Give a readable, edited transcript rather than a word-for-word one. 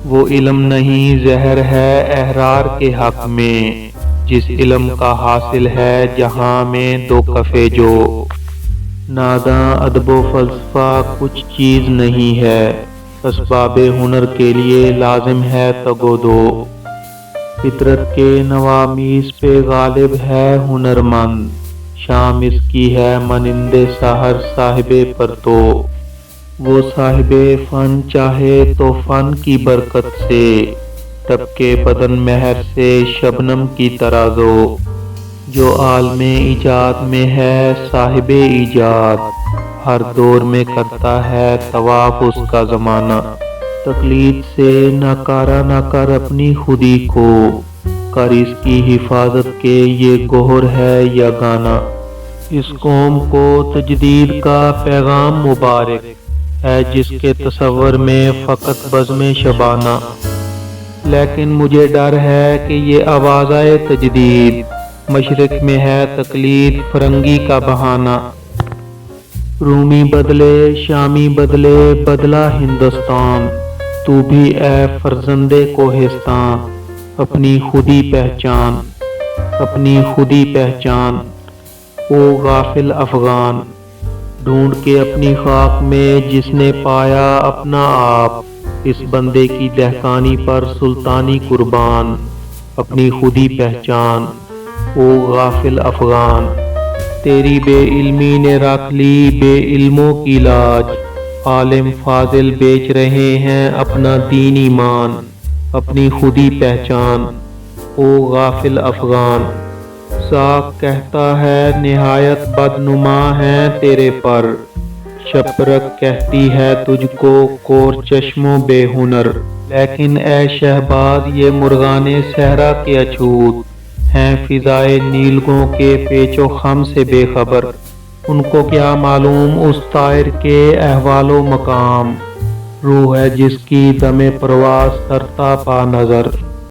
وہ علم نہیں زہر ہے احرار کے حق میں، جس علم کا حاصل ہے جہاں میں دو کفے جو۔ ناداں ادب و فلسفہ کچھ چیز نہیں ہے، اسباب ہنر کے لیے لازم ہے تگ و دو۔ فطرت کے نوامیس پہ غالب ہے ہنرمند، شام اس کی ہے مانند سحر صاحب پرتو۔ وہ صاحب فن چاہے تو فن کی برکت سے، طبقے بدن مہر سے شبنم کی طرح دو۔ جو عالم ایجاد میں ہے صاحب ایجاد، ہر دور میں کرتا ہے طواف اس کا زمانہ۔ تقلید سے ناکارہ نہ کر اپنی خودی کو، کر اس کی حفاظت کے یہ گوہر ہے یگانہ۔ اس قوم کو تجدید کا پیغام مبارک ہے جس کے تصور میں فقط بزم شبانہ۔ لیکن مجھے ڈر ہے کہ یہ آوازۂ تجدید، مشرق میں ہے تقلید فرنگی کا بہانہ۔ رومی بدلے شامی بدلے بدلا ہندوستان، تو بھی اے فرزند کوہستان اپنی خودی پہچان۔ اپنی خودی پہچان او غافل افغان، ڈھونڈ کے اپنی خاک میں جس نے پایا اپنا آپ، اس بندے کی دہقانی پر سلطانی قربان۔ اپنی خودی پہچان او غافل افغان، تیری بے علمی نے رکھ لی بے علموں کی لاج۔ عالم فاضل بیچ رہے ہیں اپنا دین ایمان، اپنی خودی پہچان او غافل افغان۔ ساکھ کہتا ہے نہایت بدنما ہیں تیرے پر، شپرک کہتی ہے تجھ کو کور چشم و بے ہنر۔ لیکن اے شہباز یہ مرغان صحرا کے اچھوت ہیں فضائے نیلگوں کے پیچ و خم سے بے خبر۔ ان کو کیا معلوم اس طائر کے احوال و مقام، روح ہے جس کی دم پرواز سرتا پا نظر۔